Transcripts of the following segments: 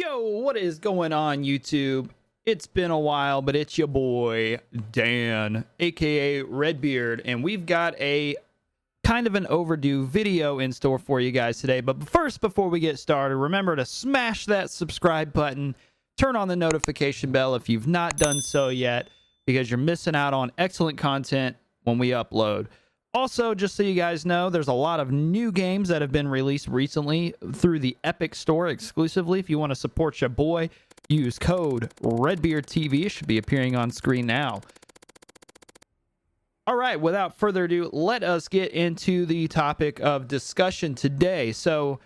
Yo, what is going on, YouTube? It's been a while, but it's your boy, Dan, aka Redbeard, and we've got a kind of an overdue video in store for you guys today. But first, before we get started, remember to smash that subscribe button, turn on the notification bell if you've not done so yet, because you're missing out on excellent content when we upload. Also, just so you guys know, there's a lot of new games that have been released recently through the Epic Store exclusively. If you want to support your boy, use code RedbeardTV. It should be appearing on screen now. All right, without further ado, let us get into the topic of discussion today. So,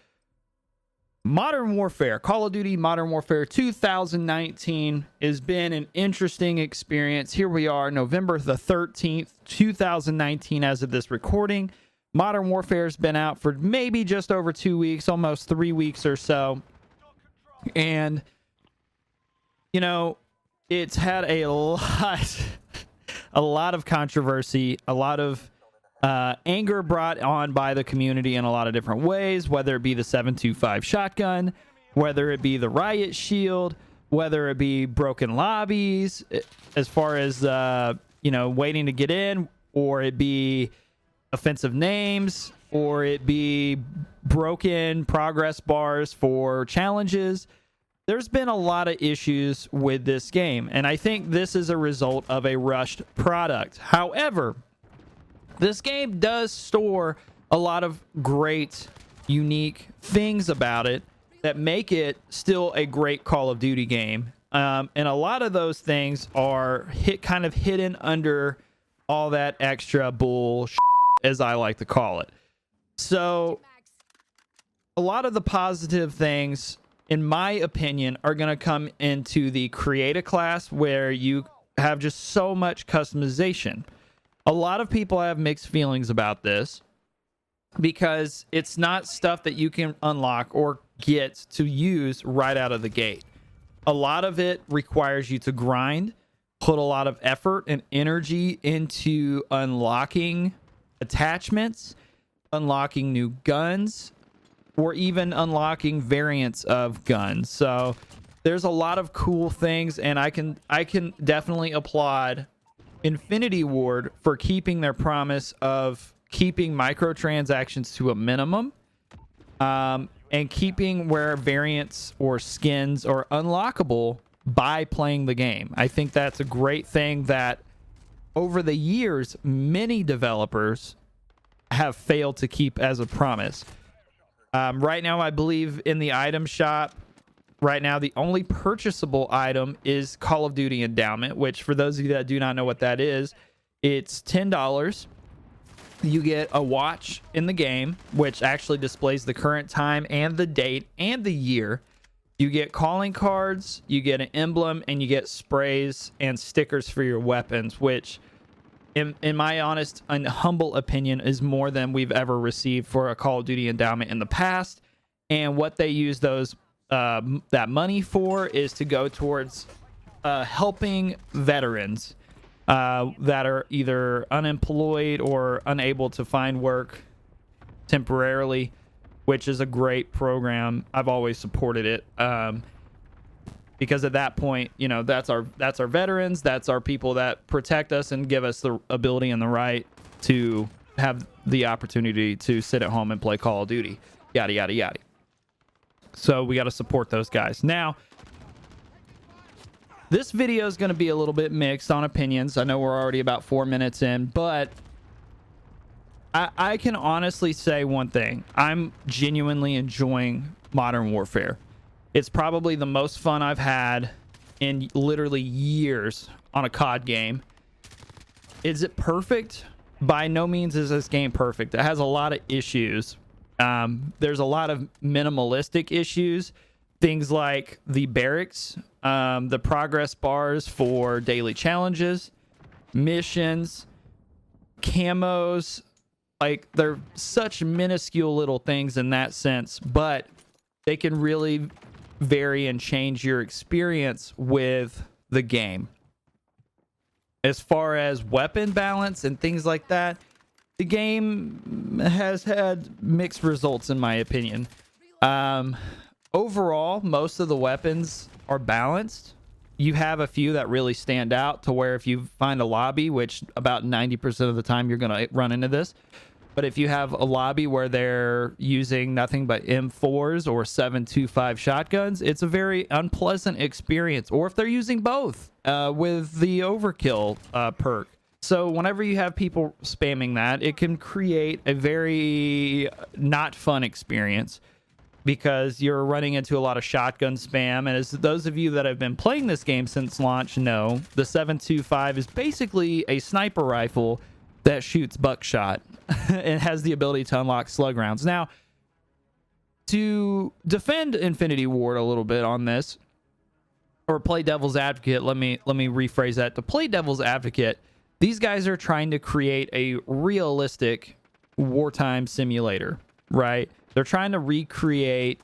Modern Warfare, Call of Duty Modern Warfare 2019 has been an interesting experience. Here we are, November the 13th, 2019, as of this recording. Modern Warfare has been out for maybe just over 2 weeks, almost 3 weeks or so. And, you know, it's had a lot of controversy, a lot of anger brought on by the community in a lot of different ways, whether it be the 7.25 shotgun, whether it be the riot shield, whether it be broken lobbies as far as waiting to get in, or it be offensive names, or it be broken progress bars for challenges. There's been a lot of issues with this game, and I think this is a result of a rushed product. However, this game does store a lot of great, unique things about it that make it still a great Call of Duty game. And a lot of those things are kind of hidden under all that extra bullshit, as I like to call it. So, a lot of the positive things, in my opinion, are going to come into the Creator class, where you have just so much customization. A lot of people have mixed feelings about this because it's not stuff that you can unlock or get to use right out of the gate. A lot of it requires you to grind, put a lot of effort and energy into unlocking attachments, unlocking new guns, or even unlocking variants of guns. So there's a lot of cool things, and I can definitely applaud Infinity Ward for keeping their promise of keeping microtransactions to a minimum, and keeping where variants or skins are unlockable by playing the game. I think that's a great thing that over the years many developers have failed to keep as a promise. Right now, I believe in the item shop, right now, the only purchasable item is Call of Duty Endowment, which, for those of you that do not know what that is, it's $10. You get a watch in the game, which actually displays the current time and the date and the year. You get calling cards, you get an emblem, and you get sprays and stickers for your weapons, which, in my honest and humble opinion, is more than we've ever received for a Call of Duty Endowment in the past. And what they use that money for is to go towards helping veterans that are either unemployed or unable to find work temporarily, which is a great program. I've always supported it because at that point, you know, that's our veterans, that's our people that protect us and give us the ability and the right to have the opportunity to sit at home and play Call of Duty, yada yada yada. So we got to support those guys. Now, this video is going to be a little bit mixed on opinions. I know we're already about 4 minutes in, but I can honestly say one thing. I'm genuinely enjoying Modern Warfare. It's probably the most fun I've had in literally years on a COD game. Is it perfect? By no means is this game perfect. It has a lot of issues. There's a lot of minimalistic issues, things like the barracks, the progress bars for daily challenges, missions, camos. Like, they're such minuscule little things in that sense, but they can really vary and change your experience with the game. As far as weapon balance and things like that, the game has had mixed results, in my opinion. overall, most of the weapons are balanced. You have a few that really stand out to where if you find a lobby, which about 90% of the time you're going to run into this, but if you have a lobby where they're using nothing but M4s or 7.25 shotguns, it's a very unpleasant experience. Or if they're using both with the overkill perk. So whenever you have people spamming that, it can create a very not fun experience because you're running into a lot of shotgun spam. And as those of you that have been playing this game since launch know, the 7.25 is basically a sniper rifle that shoots buckshot and has the ability to unlock slug rounds. Now, to defend Infinity Ward a little bit on this, or play devil's advocate, let me rephrase that. To play devil's advocate, these guys are trying to create a realistic wartime simulator, right? They're trying to recreate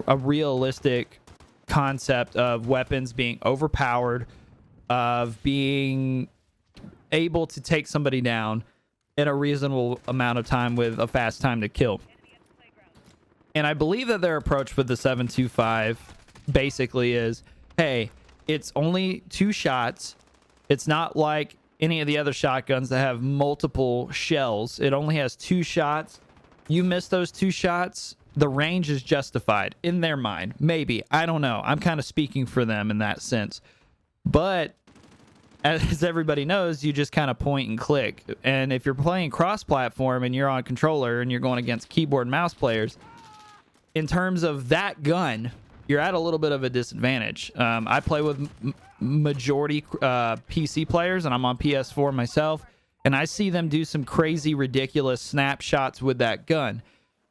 a realistic concept of weapons being overpowered, of being able to take somebody down in a reasonable amount of time with a fast time to kill. And I believe that their approach with the 7.25 basically is, hey, it's only 2 shots. It's not like any of the other shotguns that have multiple shells. It only has 2 shots. You miss those 2 shots, the range is justified in their mind. Maybe. I don't know. I'm kind of speaking for them in that sense. But as everybody knows, you just kind of point and click. And if you're playing cross-platform and you're on controller and you're going against keyboard and mouse players, in terms of that gun, you're at a little bit of a disadvantage. I play with majority PC players, and I'm on PS4 myself, and I see them do some crazy, ridiculous snapshots with that gun.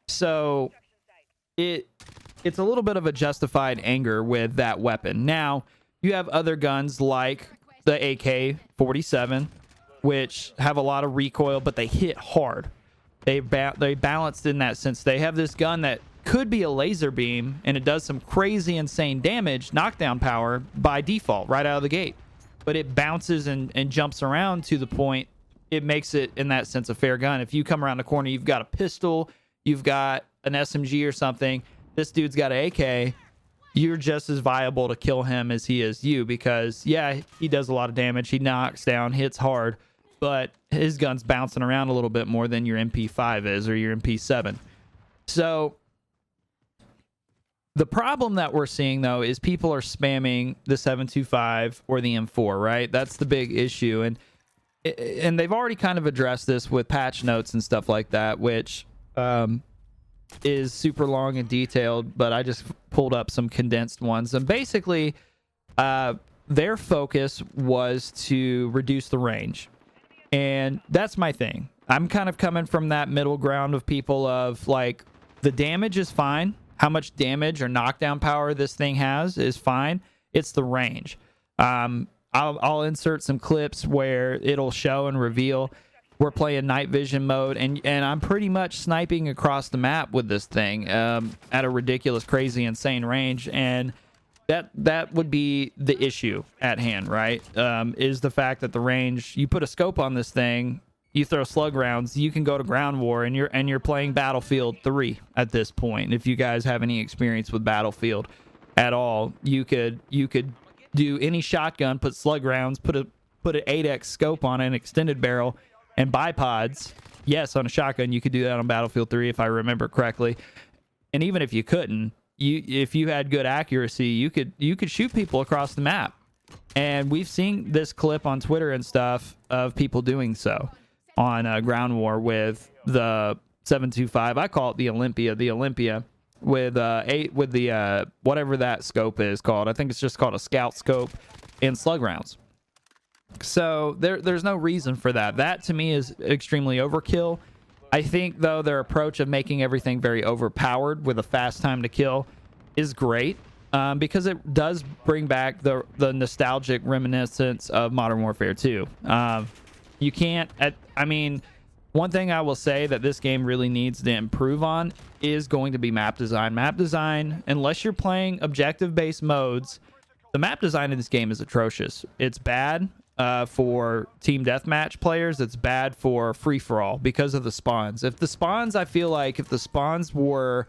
So it's a little bit of a justified anger with that weapon. Now, you have other guns like the AK-47, which have a lot of recoil, but they hit hard. They balanced in that sense. They have this gun that could be a laser beam, and it does some crazy, insane damage, knockdown power by default, right out of the gate. But it bounces and jumps around to the point it makes it, in that sense, a fair gun. If you come around the corner, you've got a pistol, you've got an SMG or something, this dude's got an AK, you're just as viable to kill him as he is you, because, yeah, he does a lot of damage, he knocks down, hits hard, but his gun's bouncing around a little bit more than your MP5 is or your MP7. So the problem that we're seeing, though, is people are spamming the 7.25 or the M4, right? That's the big issue. And they've already kind of addressed this with patch notes and stuff like that, which is super long and detailed, but I just pulled up some condensed ones. And basically, their focus was to reduce the range. And that's my thing. I'm kind of coming from that middle ground of people of, like, the damage is fine. How much damage or knockdown power this thing has is fine. It's the range. I'll insert some clips where it'll show and reveal. We're playing night vision mode, and I'm pretty much sniping across the map with this thing at a ridiculous, crazy, insane range. And that would be the issue at hand, right? Is the fact that the range, you put a scope on this thing, you throw slug rounds, you can go to ground war, and you're playing Battlefield 3 at this point. If you guys have any experience with Battlefield at all, you could do any shotgun, put slug rounds, put an 8x scope on an extended barrel, and bipods. Yes, on a shotgun, you could do that on Battlefield 3 if I remember correctly. And even if you couldn't, if you had good accuracy, you could shoot people across the map. And we've seen this clip on Twitter and stuff of people doing so on ground war with the 7.25. I call it the Olympia. The Olympia with the whatever that scope is called. I think it's just called a scout scope and slug rounds. So there's no reason for that. That to me is extremely overkill. I think, though, their approach of making everything very overpowered with a fast time to kill is great, because it does bring back the nostalgic reminiscence of Modern Warfare 2. You can't... one thing I will say that this game really needs to improve on is going to be map design. Map design, unless you're playing objective-based modes, the map design in this game is atrocious. It's bad for team deathmatch players. It's bad for free-for-all because of the spawns. I feel like if the spawns were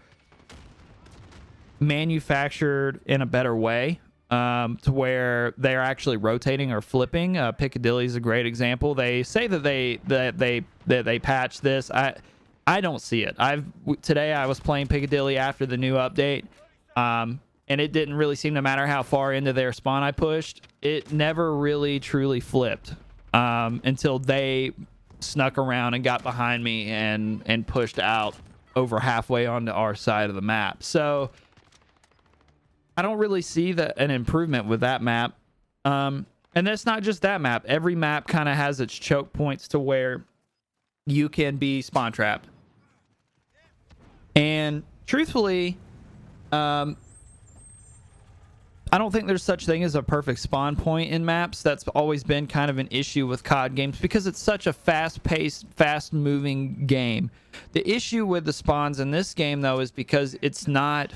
manufactured in a better way, to where they're actually rotating or flipping. Piccadilly is a great example. They say that they patch this. I don't see it. Today I was playing Piccadilly after the new update, and it didn't really seem to matter how far into their spawn I pushed. It never really truly flipped until they snuck around and got behind me and pushed out over halfway onto our side of the map. So I don't really see an improvement with that map. And that's not just that map. Every map kind of has its choke points to where you can be spawn trapped. And truthfully, I don't think there's such thing as a perfect spawn point in maps. That's always been kind of an issue with COD games because it's such a fast-paced, fast-moving game. The issue with the spawns in this game, though, is because it's not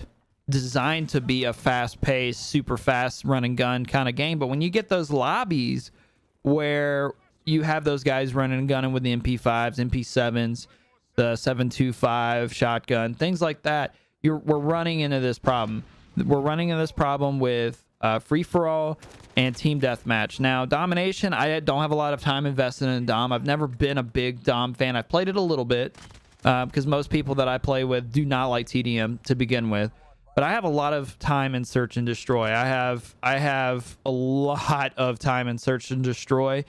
designed to be a fast-paced, super fast run-and-gun kind of game. But when you get those lobbies where you have those guys running and gunning with the MP5s, MP7s, the 7.25 shotgun, things like that, we're running into this problem. We're running into this problem with free-for-all and team deathmatch. Now, domination, I don't have a lot of time invested in Dom. I've never been a big Dom fan. I've played it a little bit because most people that I play with do not like TDM to begin with. But I have a lot of time in Search and Destroy. I have a lot of time in Search and Destroy.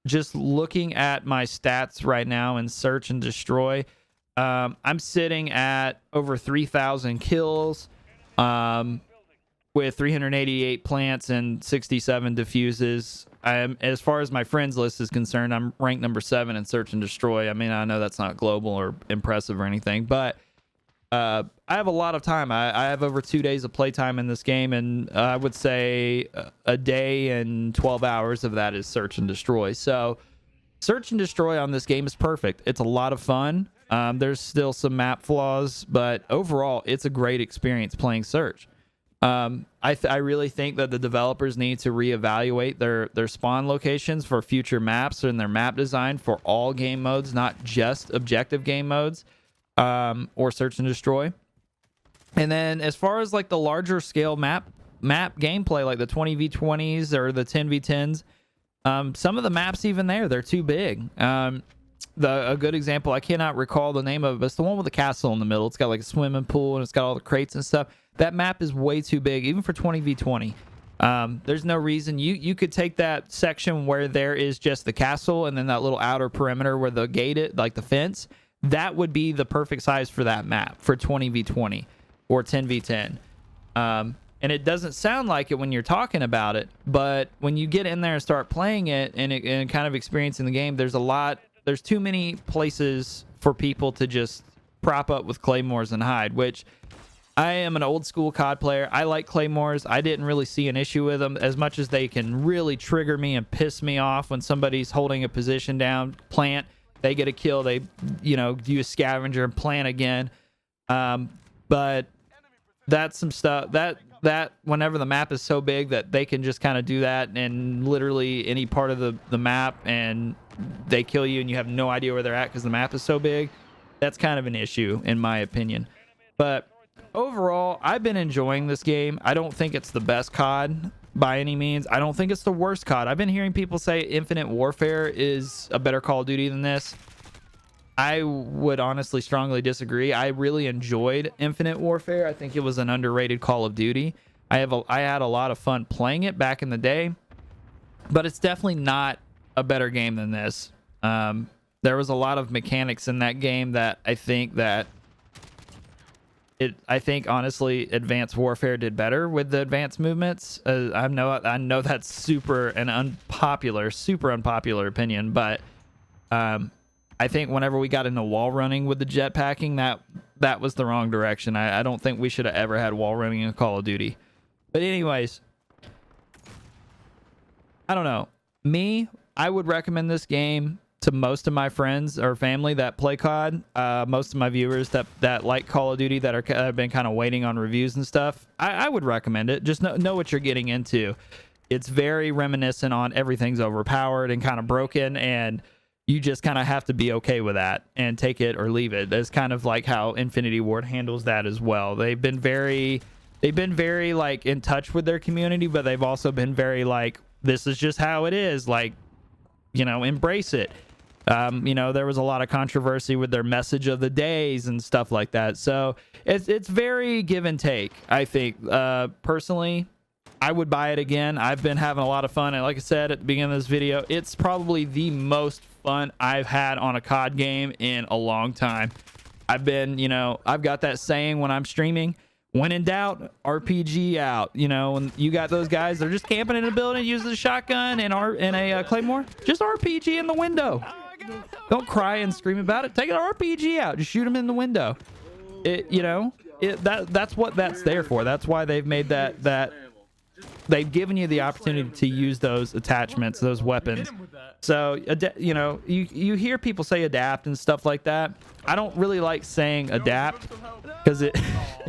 Just looking at my stats right now in Search and Destroy, I'm sitting at over 3,000 kills with 388 plants and 67 diffuses. As far as my friends list is concerned, I'm ranked number 7 in Search and Destroy. I mean, I know that's not global or impressive or anything, but I have a lot of time. I have over 2 days of playtime in this game, and I would say a day and 12 hours of that is Search and Destroy. So Search and Destroy on this game is perfect. It's a lot of fun. There's still some map flaws, but overall, it's a great experience playing Search. I really think that the developers need to reevaluate their spawn locations for future maps and their map design for all game modes, not just objective game modes. Or Search and Destroy. And then as far as like the larger scale map gameplay, like the 20v20s or the 10v10s, some of the maps even they're too big. A good example, I cannot recall the name of it, but it's the one with the castle in the middle. It's got like a swimming pool and it's got all the crates and stuff. That map is way too big, even for 20v20. There's no reason you could take that section where there is just the castle and then that little outer perimeter where the gate like the fence. That would be the perfect size for that map for 20v20 or 10v10. And it doesn't sound like it when you're talking about it, but when you get in there and start playing it and kind of experiencing the game, there's too many places for people to just prop up with claymores and hide, which I am an old school COD player. I like claymores. I didn't really see an issue with them as much as they can really trigger me and piss me off when somebody's holding a position down, plant. They get a kill, they, do a scavenger and plant again. But that's some stuff that whenever the map is so big that they can just kind of do that and literally any part of the map and they kill you and you have no idea where they're at because the map is so big, that's kind of an issue in my opinion. But overall, I've been enjoying this game. I don't think it's the best COD by any means. I don't think it's the worst COD. I've been hearing people say Infinite Warfare is a better Call of Duty than this. I would honestly strongly disagree. I really enjoyed Infinite Warfare. I think it was an underrated Call of Duty. I had a lot of fun playing it back in the day, but it's definitely not a better game than this. There was a lot of mechanics in that game that I think honestly Advanced Warfare did better with the advanced movements. I know that's super unpopular opinion, but I think whenever we got into wall running with the jetpacking, that was the wrong direction. I don't think we should have ever had wall running in Call of Duty. But anyways, I don't know. I would recommend this game to most of my friends or family that play COD, most of my viewers that like Call of Duty that have been kind of waiting on reviews and stuff. I would recommend it. Just know what you're getting into. It's very reminiscent on everything's overpowered and kind of broken, and you just kind of have to be okay with that and take it or leave it. That's kind of like how Infinity Ward handles that as well. They've been very like in touch with their community, but they've also been very like, this is just how it is, like, you know, embrace it. You know, there was a lot of controversy with their message of the days and stuff like that. So it's very give and take. I think personally, I would buy it again. I've been having a lot of fun, and like I said at the beginning of this video, it's probably the most fun I've had on a COD game in a long time. I've been, you know, I've got that saying when I'm streaming, when in doubt, RPG out. You know, when you got those guys, they're just camping in a building, using a shotgun and a Claymore, just RPG in the window. Don't cry and scream about it. Take an RPG out. Just shoot them in the window. You know, that's what that's there for. That's why they've made that they've given you the opportunity to use those attachments, those weapons. So, you know, you hear people say adapt and stuff like that. I don't really like saying adapt because it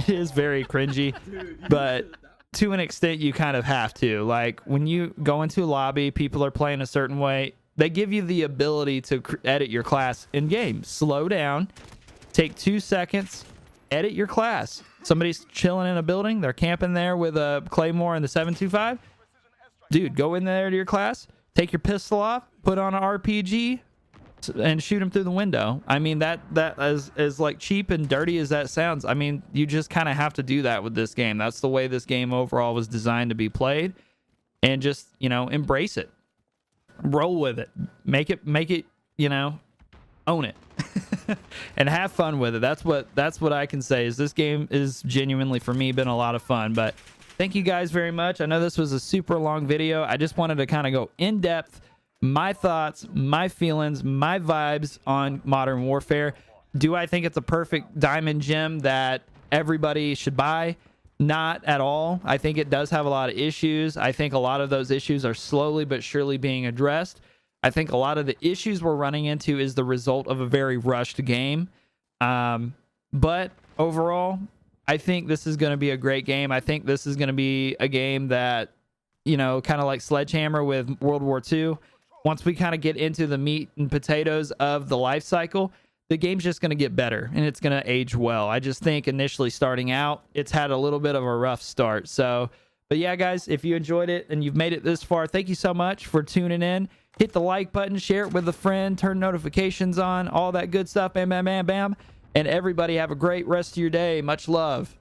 is very cringy, but to an extent you kind of have to. Like when you go into a lobby, people are playing a certain way. They give you the ability to edit your class in game. Slow down, take 2 seconds, edit your class. Somebody's chilling in a building, they're camping there with a Claymore and the 725. Dude, go in there to your class, take your pistol off, put on an RPG, and shoot them through the window. I mean, that as like cheap and dirty as that sounds, I mean, you just kind of have to do that with this game. That's the way this game overall was designed to be played, and just, you know, embrace it, roll with it, make it, you know, own it. And have fun with it. That's what I can say, is this game is genuinely, for me, been a lot of fun. But thank you guys very much. I know this was a super long video. I just wanted to kind of go in depth, my thoughts, my feelings, my vibes on Modern Warfare. Do I think it's a perfect diamond gem that everybody should buy? Not at all. I think it does have a lot of issues. I think a lot of those issues are slowly but surely being addressed. I think a lot of the issues we're running into is the result of a very rushed game. But overall, I think this is going to be a great game. I think this is going to be a game that, you know, kind of like Sledgehammer with World War II. Once we kind of get into the meat and potatoes of the life cycle, the game's just going to get better and it's going to age well. I just think initially starting out, it's had a little bit of a rough start. So, but yeah, guys, if you enjoyed it and you've made it this far, thank you so much for tuning in. Hit the like button, share it with a friend, turn notifications on, all that good stuff. Bam, bam, bam, bam. And everybody have a great rest of your day. Much love.